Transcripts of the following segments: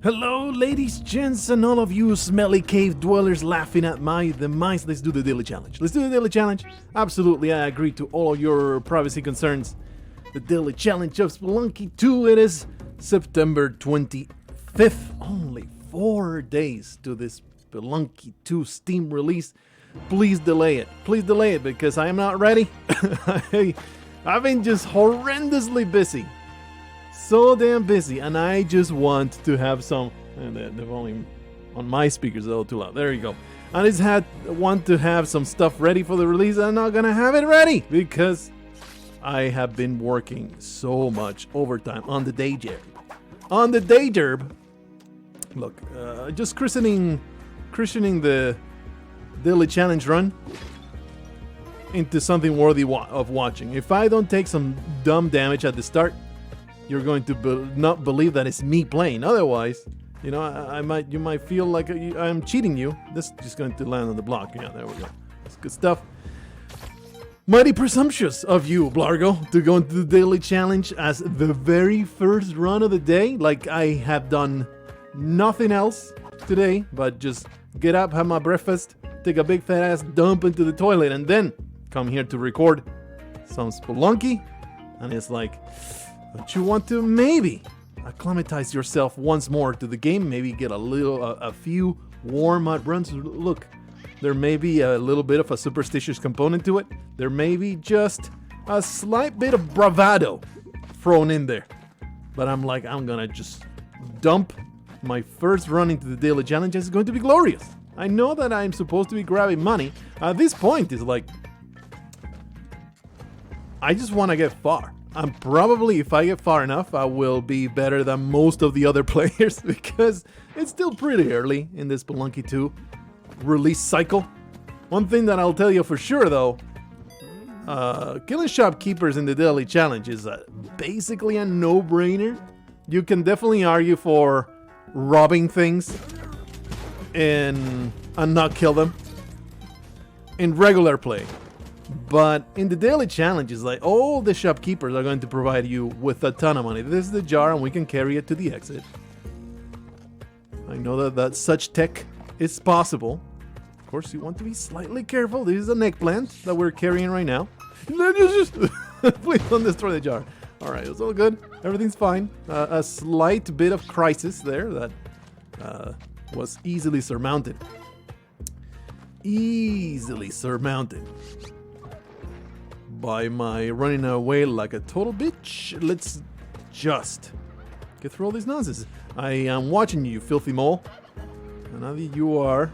Hello, ladies, gents, and all of you smelly cave dwellers laughing at my demise. Let's do the daily challenge. Let's do the daily challenge. Absolutely, I agree to all of your privacy concerns. The daily challenge of Spelunky 2. It is September 25th. Only 4 days to this Spelunky 2 Steam release. Please delay it. Please delay it because I am not ready. I've been just horrendously busy. So damn busy, and I just want to have some. And the volume on my speakers is a little too loud. There you go. I just want to have some stuff ready for the release. I'm not gonna have it ready because I have been working so much overtime on the day job. On the day job. Look, just christening the daily challenge run into something worthy of watching. If I don't take some dumb damage at the start, you're going to not believe that it's me playing. Otherwise, you know, you might feel like I'm cheating you. This is just going to land on the block. Yeah, there we go. It's good stuff. Mighty presumptuous of you, Blargo, to go into the daily challenge as the very first run of the day. Like I have done nothing else today but just get up, have my breakfast, take a big fat ass dump into the toilet, and then come here to record some Spelunky. And it's like, don't you want to maybe acclimatize yourself once more to the game? Maybe get a few warm-up runs. Look, there may be a little bit of a superstitious component to it. There may be just a slight bit of bravado thrown in there. But I'm gonna just dump my first run into the daily challenge. It's going to be glorious. I know that I'm supposed to be grabbing money. At this point, it's like, I just want to get far. I'm probably, if I get far enough, I will be better than most of the other players because it's still pretty early in this Spelunky 2 release cycle. One thing that I'll tell you for sure though, killing shopkeepers in the daily challenge is basically a no-brainer. You can definitely argue for robbing things and not kill them in regular play. But in the daily challenges, like all the shopkeepers are going to provide you with a ton of money. This is the jar and we can carry it to the exit. I know that such tech is possible. Of course, you want to be slightly careful. This is an eggplant that we're carrying right now. Please don't destroy the jar. All right, it's all good. Everything's fine. A slight bit of crisis there that was easily surmounted. Easily surmounted by my running away like a total bitch. Let's just get through all these nonsense. I am watching you, filthy mole. And now that you are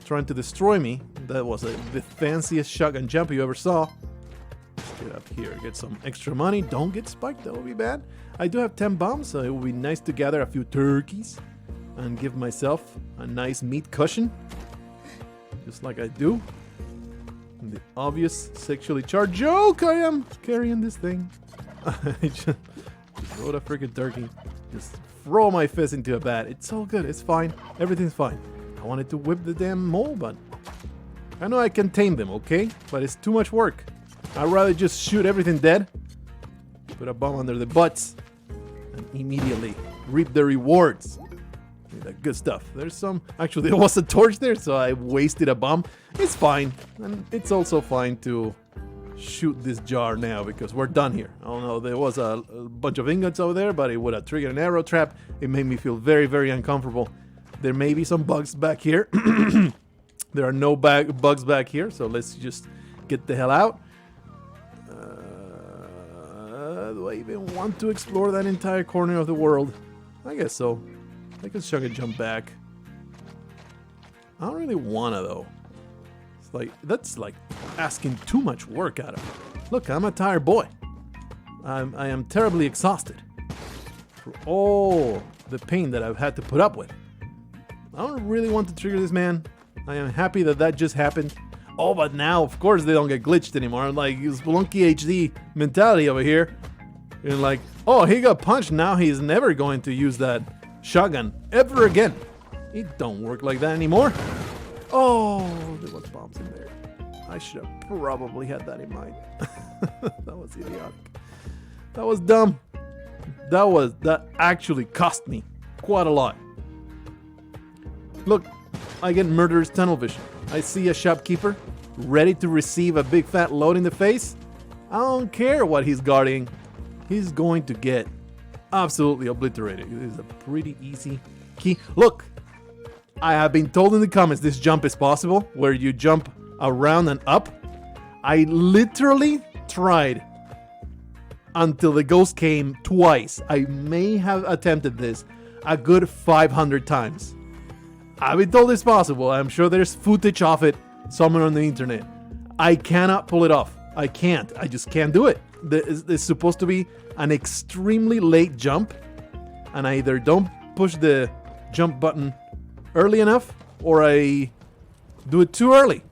trying to destroy me, that was the fanciest shotgun jump you ever saw. Let's get up here, get some extra money. Don't get spiked, that would be bad. I do have 10 bombs, so it would be nice to gather a few turkeys and give myself a nice meat cushion. Just like I do. The obvious sexually charged joke, I am carrying this thing. just throw the freaking turkey. Just throw my fist into a bat. It's all good. It's fine. Everything's fine. I wanted to whip the damn mole, but I know I can tame them, okay? But it's too much work. I'd rather just shoot everything dead, put a bomb under the butts, and immediately reap the rewards. That good stuff. There's some. Actually, there was a torch there, so I wasted a bomb. It's fine, and it's also fine to shoot this jar now because we're done here. I don't know. There was a bunch of ingots over there, but it would have triggered an arrow trap. It made me feel very, very uncomfortable. There may be some bugs back here. There are no bugs back here, so let's just get the hell out. Do I even want to explore that entire corner of the world? I guess so. I can shotgun jump back. I don't really wanna though. It's like, that's like asking too much work out of me. Look, I'm a tired boy. I am terribly exhausted for all the pain that I've had to put up with. I don't really want to trigger this man. I am happy that just happened. Oh, but now, of course, they don't get glitched anymore. Like, Spelunky HD mentality over here. You're like, oh, he got punched. Now he's never going to use that shotgun ever again. It don't work like that anymore. Oh, there was bombs in there. I should have probably had that in mind. That was idiotic. That was dumb. That actually cost me quite a lot. Look, I get murderous tunnel vision. I see a shopkeeper ready to receive a big fat load in the face. I don't care what he's guarding. He's going to get absolutely obliterated. It is a pretty easy key. Look, I have been told in the comments this jump is possible, where you jump around and up. I literally tried until the ghost came twice. I may have attempted this a good 500 times. I've been told it's possible. I'm sure there's footage of it somewhere on the internet. I cannot pull it off. I can't. I just can't do it. It's supposed to be an extremely late jump, and I either don't push the jump button early enough or I do it too early,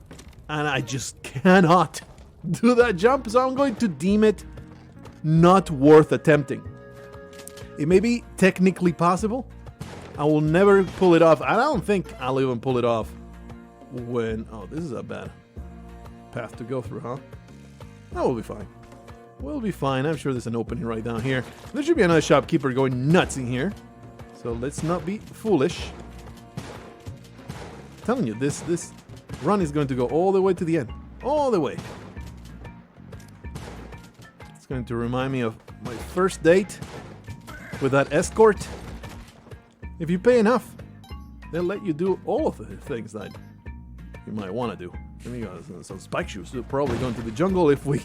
and I just cannot do that jump, so I'm going to deem it not worth attempting. It may be technically possible. I will never pull it off. I don't think I'll even pull it off when... Oh, this is a bad path to go through, huh? That will be fine. We'll be fine. I'm sure there's an opening right down here. There should be another shopkeeper going nuts in here. So let's not be foolish. I'm telling you, this run is going to go all the way to the end. All the way. It's going to remind me of my first date with that escort. If you pay enough, they'll let you do all of the things that you might want to do. Let me go. Some spike shoes. We're probably going to the jungle if we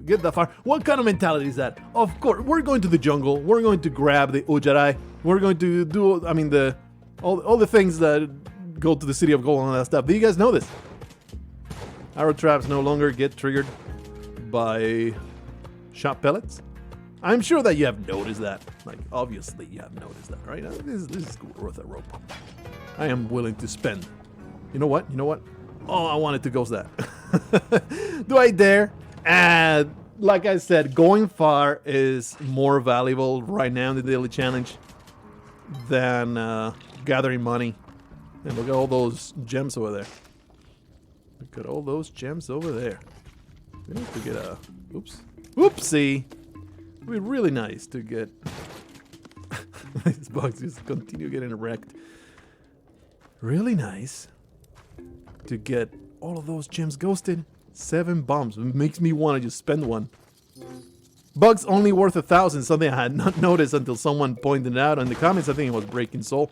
get that far. What kind of mentality is that? Of course, we're going to the jungle. We're going to grab the Ujarai. We're going to do, I mean, all the things that go to the city of gold and all that stuff. Do you guys know this? Arrow traps no longer get triggered by shot pellets. I'm sure that you have noticed that. Like, obviously you have noticed that, right? This is worth a rope. I am willing to spend. You know what? You know what? Oh, I wanted to ghost that. Do I dare? And like I said, going far is more valuable right now in the daily challenge than gathering money. And look at all those gems over there. Look at all those gems over there. We need to get a... Oops. Oopsie. It would be really nice to get... These bugs just continue getting wrecked. Really nice to get all of those gems ghosted. 7 bombs. It makes me want to just spend one. Bugs only worth 1,000. Something I had not noticed until someone pointed it out in the comments. I think it was Breaking Soul.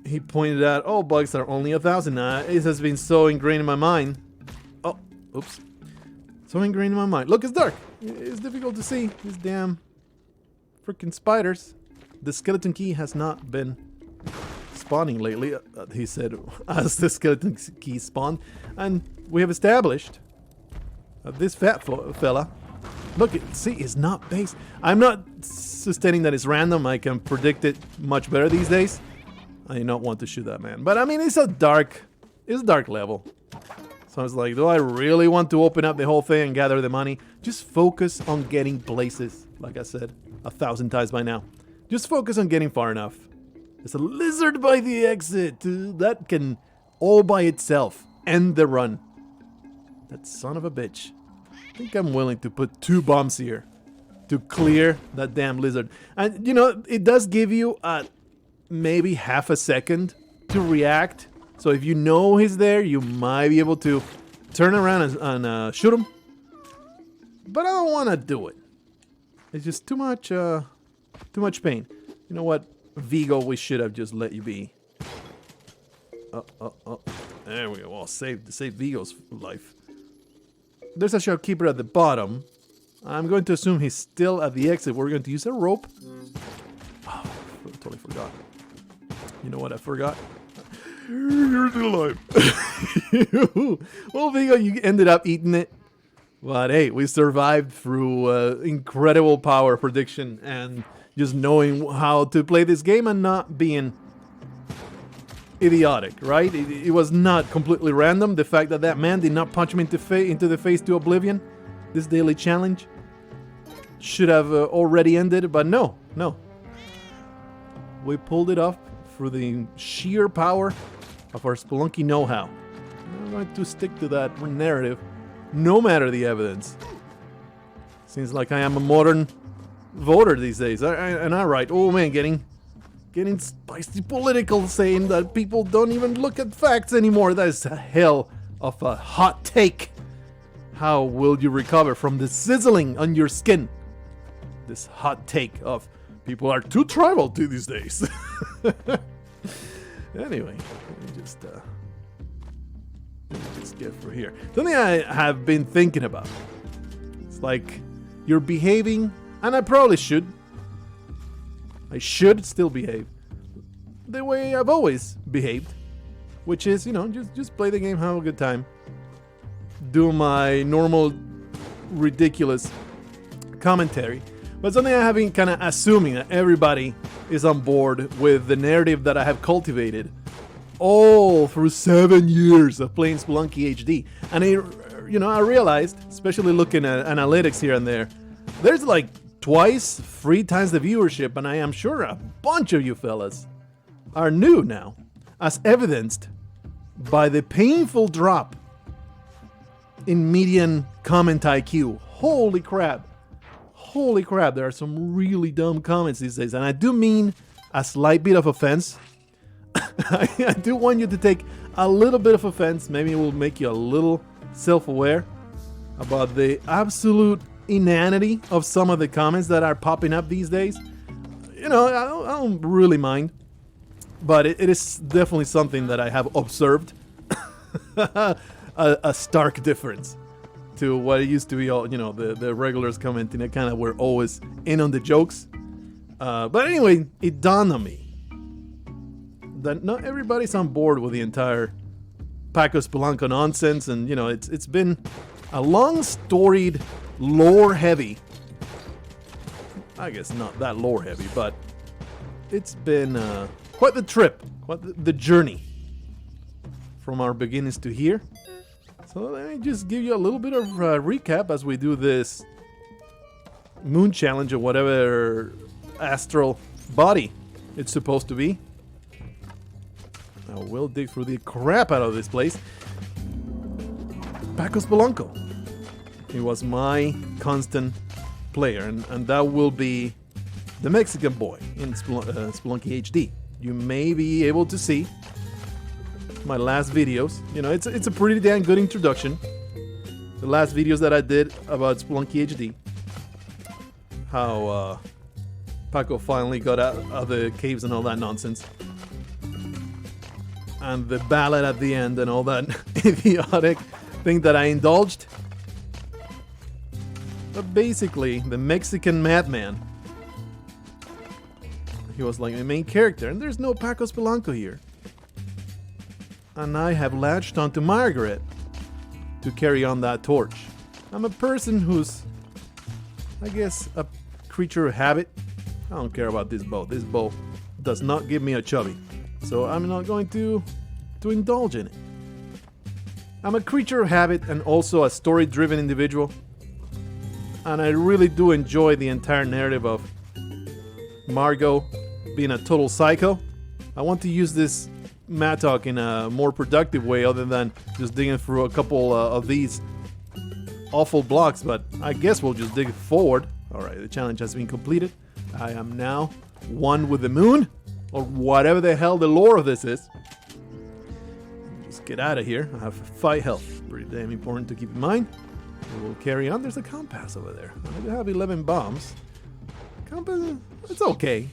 He pointed out, oh, bugs are only 1,000. It has been so ingrained in my mind. Oh, oops. So ingrained in my mind. Look, it's dark. It's difficult to see. These damn freaking spiders. The skeleton key has not been spawning lately, he said, as the skeleton key spawned. And we have established this fat fella. Look, see, it's not based. I'm not sustaining that it's random. I can predict it much better these days. I do not want to shoot that man. But I mean, it's a dark level. So I was like, do I really want to open up the whole thing and gather the money? Just focus on getting places, like I said 1,000 times by now. Just focus on getting far enough. There's a lizard by the exit. That can, all by itself, end the run. That son of a bitch. I think I'm willing to put 2 bombs here to clear that damn lizard. And, you know, it does give you maybe half a second to react. So if you know he's there, you might be able to turn around and shoot him. But I don't want to do it. It's just too much pain. You know what, Vigo, we should have just let you be. Oh. There we go. Well, save Vigo's life. There's a shopkeeper at the bottom. I'm going to assume he's still at the exit. We're going to use a rope. Oh, I totally forgot. You know what I forgot? You're still alive. Well, Vigo, you ended up eating it. But hey, we survived through incredible power prediction and just knowing how to play this game and not being idiotic, right? It was not completely random. The fact that man did not punch me into the face to oblivion. This daily challenge should have already ended, but no. We pulled it off through the sheer power of our Spelunky know-how. I'm going to stick to that narrative, no matter the evidence. Seems like I am a modern voter these days. And I write, oh man, getting getting spicy political, saying that people don't even look at facts anymore. That is a hell of a hot take. How will you recover from the sizzling on your skin? This hot take of people are too tribal these days. Anyway, let me just get through here. Something I have been thinking about. It's like you're behaving, and I probably should. I should still behave the way I've always behaved, which is, just play the game, have a good time, do my normal ridiculous commentary. But something I have been kind of assuming that everybody is on board with the narrative that I have cultivated all through 7 years of playing Spelunky HD. And I realized, especially looking at analytics here and there's like twice, 3 times the viewership, and I am sure a bunch of you fellas are new now, as evidenced by the painful drop in median comment IQ. Holy crap, there are some really dumb comments these days, and I do mean a slight bit of offense. I do want you to take a little bit of offense. Maybe it will make you a little self-aware about the absolute inanity of some of the comments that are popping up these days. I don't really mind, but it is definitely something that I have observed. a stark difference to what it used to be. All the regulars commenting, I kind of were always in on the jokes. But anyway, it dawned on me that not everybody's on board with the entire Paco Spelunky nonsense, and it's been a long storied, lore heavy, I guess not that lore heavy, but it's been quite the trip, quite the journey from our beginnings to here. So let me just give you a little bit of recap as we do this moon challenge or whatever astral body it's supposed to be. I will dig through the crap out of this place. Paco Spelunky. He was my constant player, and that will be the Mexican boy in Spelunky HD. You may be able to see my last videos. It's a pretty damn good introduction. The last videos that I did about Spelunky HD. How Paco finally got out of the caves and all that nonsense. And the ballad at the end and all that idiotic thing that I indulged. But basically, the Mexican madman, he was like the main character, and there's no Paco Spelunky here. And I have latched onto Margaret to carry on that torch. I'm a person who's, I guess, a creature of habit. I don't care about this bow. This bow does not give me a chubby, so I'm not going to indulge in it. I'm a creature of habit and also a story-driven individual. And I really do enjoy the entire narrative of Margot being a total psycho. I want to use this Mattock in a more productive way other than just digging through a couple of these awful blocks, but I guess we'll just dig forward. Alright, the challenge has been completed. I am now one with the moon, or whatever the hell the lore of this is. Just get out of here. I have 5 health. Pretty damn important to keep in mind. We'll carry on. There's a compass over there. I do have 11 bombs. Compass, it's okay.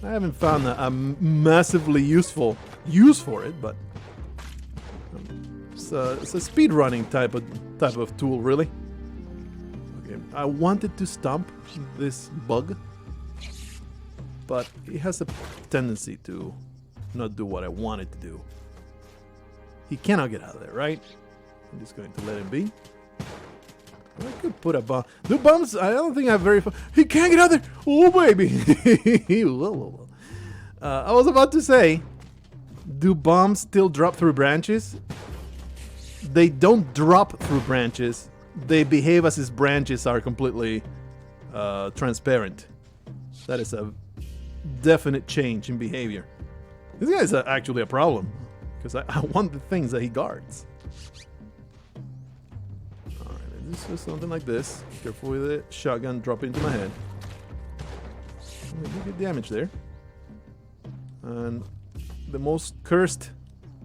I haven't found a massively useful use for it, but it's a speedrunning type of tool, really. Okay, I wanted to stomp this bug, but it has a tendency to not do what I want it to do. He cannot get out of there, right? I'm just going to let him be. I could put a bomb. The bombs, I don't think I have very far. He can't get out there. Oh, baby. I was about to say, do bombs still drop through branches? They don't drop through branches. They behave as if branches are completely transparent. That is a definite change in behavior. This guy is actually a problem, because I want the things that he guards. This is something like this. Careful with it. Shotgun drop into my head. You get damage there. And the most cursed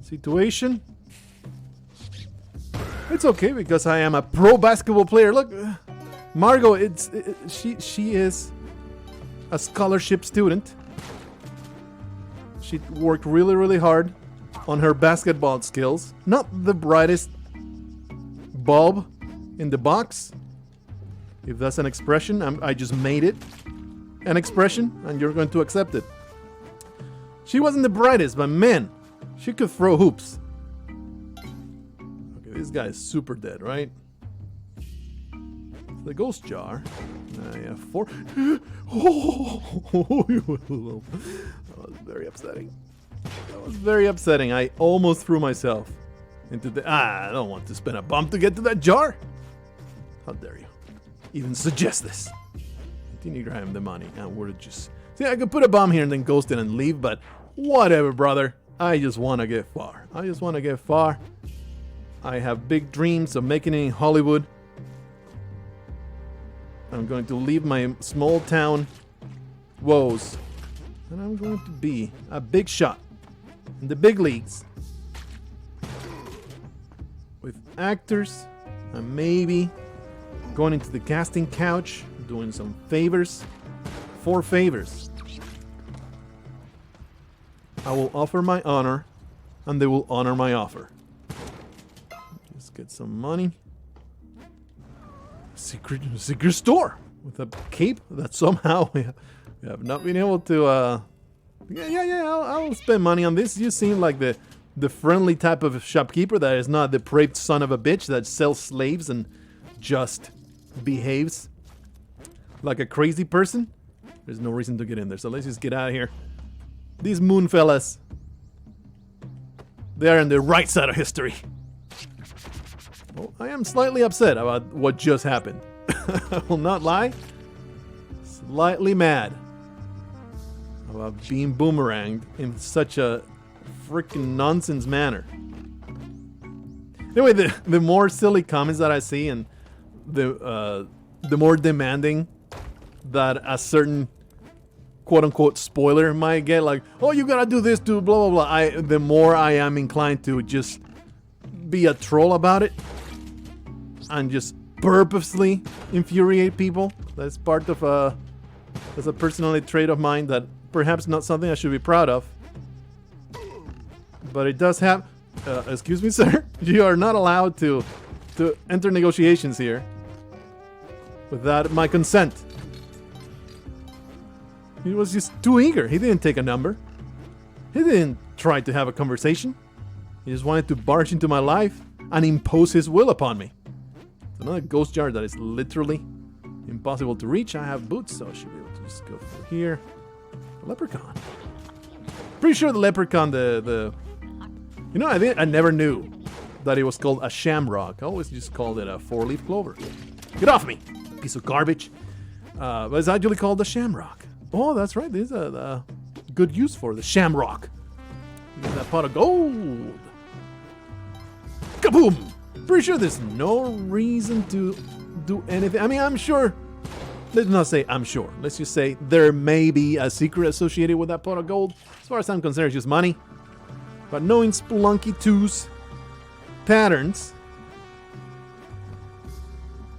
situation. It's okay because I am a pro basketball player. Look, Margot, she is a scholarship student. She worked really, really hard on her basketball skills. Not the brightest bulb in the box, if that's an expression. I just made it an expression, and you're going to accept it. She wasn't the brightest, but man, she could throw hoops. Okay, this guy is super dead, right? The ghost jar. I have 4. Oh, that was very upsetting. That was very upsetting. I almost threw myself into the... I don't want to spend a bomb to get to that jar. How dare you even suggest this? Continue to grab the money, and we're just... See, I could put a bomb here and then ghost it and leave, but whatever, brother. I just want to get far. I just want to get far. I have big dreams of making it in Hollywood. I'm going to leave my small town woes, and I'm going to be a big shot in the big leagues with actors, and maybe going into the casting couch, doing some favors. 4 favors. I will offer my honor, and they will honor my offer. Just get some money. Secret store with a cape that somehow we have not been able to. I'll spend money on this. You seem like the friendly type of shopkeeper that is not the depraved son of a bitch that sells slaves and just behaves like a crazy person. There's no reason to get in there, so let's just get out of here. These moon fellas, they are on the right side of history. Well, I am slightly upset about what just happened. I will not lie. Slightly mad about being boomeranged in such a freaking nonsense manner. Anyway, the more silly comments that I see, and the more demanding that a certain quote-unquote spoiler might get, like, oh, you gotta do this to blah blah blah, the more I am inclined to just be a troll about it and just purposely infuriate people. That's part of that's a personality trait of mine that perhaps not something I should be proud of, but it does have. Excuse me, sir, you are not allowed to enter negotiations here without my consent. He was just too eager. He didn't take a number. He didn't try to have a conversation. He just wanted to barge into my life and impose his will upon me. It's another ghost jar that is literally impossible to reach. I have boots, so I should be able to just go through here. The leprechaun. Pretty sure the leprechaun, you know, I never knew that it was called a shamrock. I always just called it a 4-leaf clover. Get off me, piece of garbage. But it's actually called the shamrock. Oh, that's right. There's a good use for the shamrock. Get that pot of gold. Kaboom! Pretty sure there's no reason to do anything. I mean, I'm sure. Let's not say I'm sure. Let's just say there may be a secret associated with that pot of gold. As far as I'm concerned, it's just money. But knowing Spelunky 2's patterns,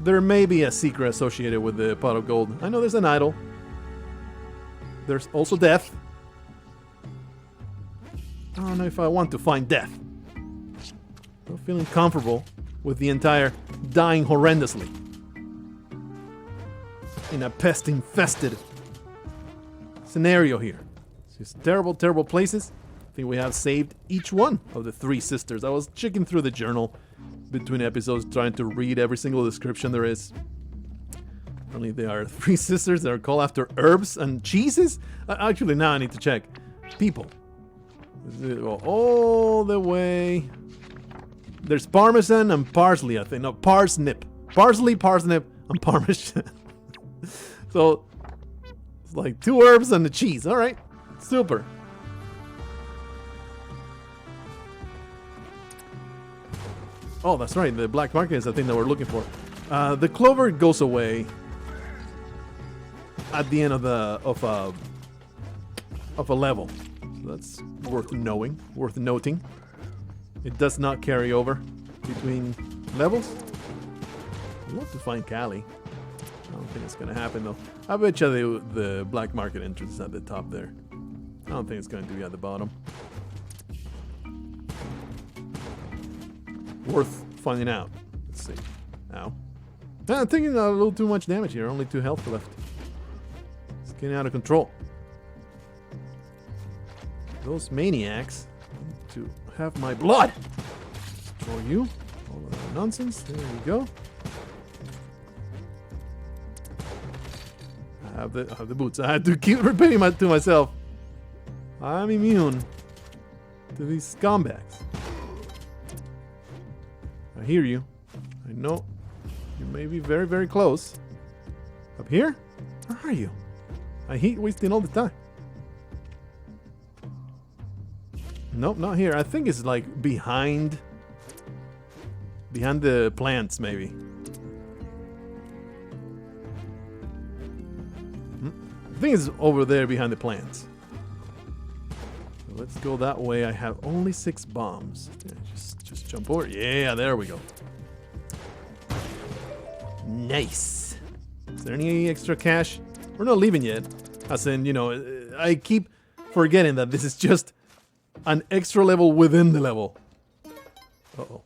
there may be a secret associated with the pot of gold. I know there's an idol. There's also death. I don't know if I want to find death. I'm feeling comfortable with the entire dying horrendously in a pest-infested scenario here. It's just terrible, terrible places. I think we have saved each one of the 3 sisters. I was checking through the journal between episodes, trying to read every single description there is. Apparently there are 3 sisters that are called after herbs and cheeses. Actually, now I need to check. People. Go all the way. There's parmesan and parsley, I think. No, parsnip. Parsley, parsnip, and parmesan. So, it's like 2 herbs and a cheese. Alright. Super. Oh, that's right. The black market is the thing that we're looking for. The clover goes away at the end of a level. So that's worth knowing, worth noting. It does not carry over between levels. I'd love to find Callie. I don't think it's gonna happen though. I bet you the black market entrance is at the top there. I don't think it's going to be at the bottom. Worth finding out. Let's see. Ow. I'm taking a little too much damage here. Only 2 health left. It's getting out of control. Those maniacs need to have my blood. Destroy you. All of that nonsense. There you go. I have the boots. I had to keep repeating to myself. I'm immune to these scumbags. I hear you. I know you may be very, very close. Up here? Where are you? I hate wasting all the time. Nope, not here. I think it's like behind the plants, maybe. I think it's over there behind the plants. So let's go that way. I have only 6 bombs. Yeah, just jump over. Yeah, there we go. Nice. Is there any extra cash? We're not leaving yet. As in, you know, I keep forgetting that this is just an extra level within the level. Uh-oh.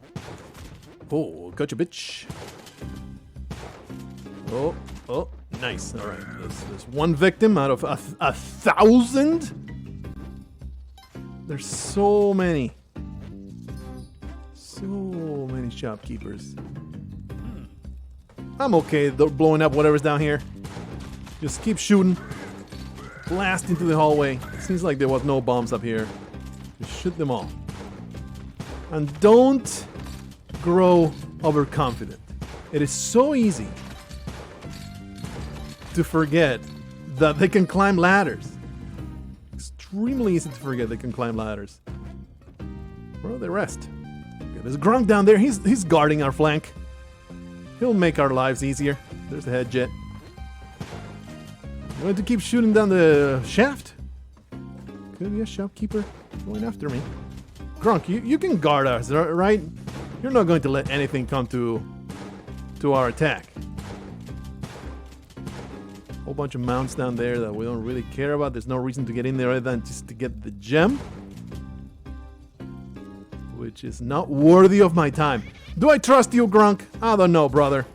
Oh, gotcha, bitch. Oh, nice. All right, there's 1 victim out of a 1,000. There's so many shopkeepers. I'm okay blowing up whatever's down here. Just keep shooting. Blast into the hallway. Seems like there was no bombs up here. Just shoot them all. And don't grow overconfident. It is so easy to forget that they can climb ladders. Extremely easy to forget they can climb ladders. Where are the rest? Okay, there's Grunk down there. He's guarding our flank. He'll make our lives easier. There's the head jet. I'm going to keep shooting down the shaft. Could be a shopkeeper going after me. Grunk, you can guard us, right? You're not going to let anything come to our attack. Whole bunch of mounts down there that we don't really care about. There's no reason to get in there other than just to get the gem, which is not worthy of my time. Do I trust you, Grunk? I don't know, brother.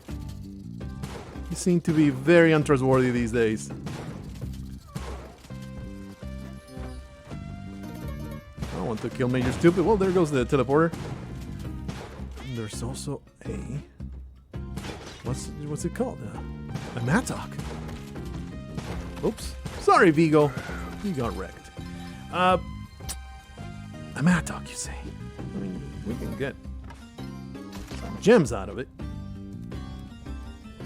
You seem to be very untrustworthy these days. I don't want to kill Major Stupid. Well, there goes the teleporter. And there's also a... What's it called? A MOTH. Oops. Sorry, Vigo. You got wrecked. A MOTH, you say? I mean, we can get some gems out of it.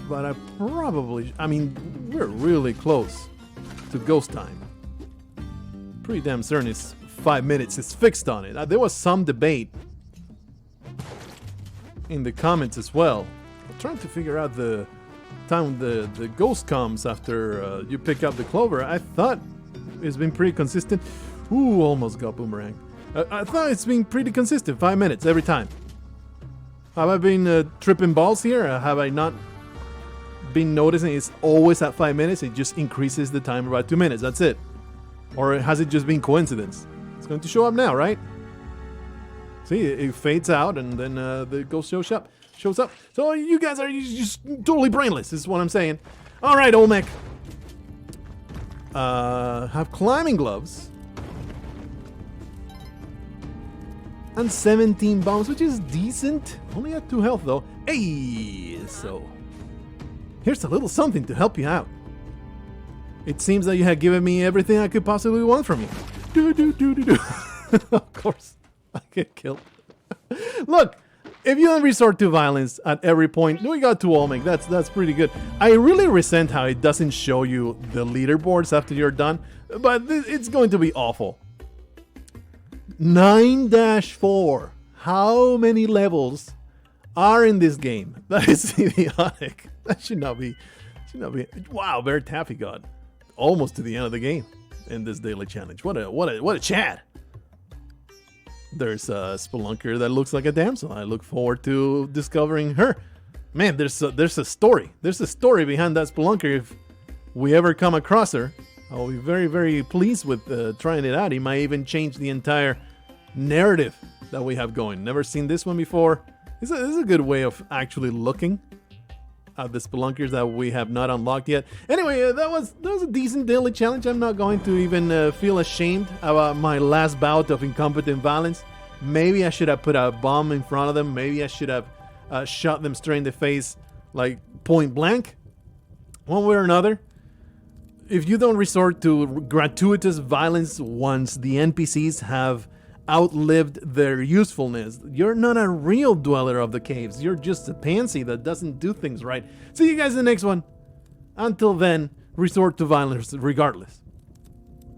But I mean, we're really close to ghost time. Pretty damn certain it's 5 minutes. It's fixed on it. There was some debate in the comments as well. I'm trying to figure out the time the ghost comes after you pick up the clover. I thought it's been pretty consistent. Ooh, almost got boomerang. I thought it's been pretty consistent. 5 minutes every time. Have I been tripping balls here? Have I not been noticing it's always at 5 minutes? It just increases the timer by 2 minutes. That's it. Or has it just been coincidence? It's going to show up now, right? See, it fades out and then the ghost shows up. So you guys are just totally brainless, is what I'm saying. All right, Olmec. Have climbing gloves. And 17 bombs, which is decent. Only at 2 health, though. Hey, so here's a little something to help you out. It seems that you have given me everything I could possibly want from you. Of course, I get killed. Look, if you don't resort to violence at every point, we got 2 Olmec. That's pretty good. I really resent how it doesn't show you the leaderboards after you're done, but it's going to be awful. 9-4. How many levels are in this game? That is idiotic. That should not be. Wow, very taffy god. Almost to the end of the game. in this daily challenge. What a chat! There's a spelunker that looks like a damsel. I look forward to discovering her. Man, there's a story. There's a story behind that spelunker. If we ever come across her, I'll be very, very pleased with trying it out. He might even change the entire narrative that we have going. Never seen this one before. This is a good way of actually looking at the spelunkers that we have not unlocked yet. Anyway, that was a decent daily challenge. I'm not going to even feel ashamed about my last bout of incompetent violence. Maybe I should have put a bomb in front of them. Maybe I should have shot them straight in the face, like point blank. One way or another, if you don't resort to gratuitous violence once the NPCs have outlived their usefulness, you're not a real dweller of the caves. You're just a pansy that doesn't do things right. See you guys in the next one. Until then, resort to violence regardless.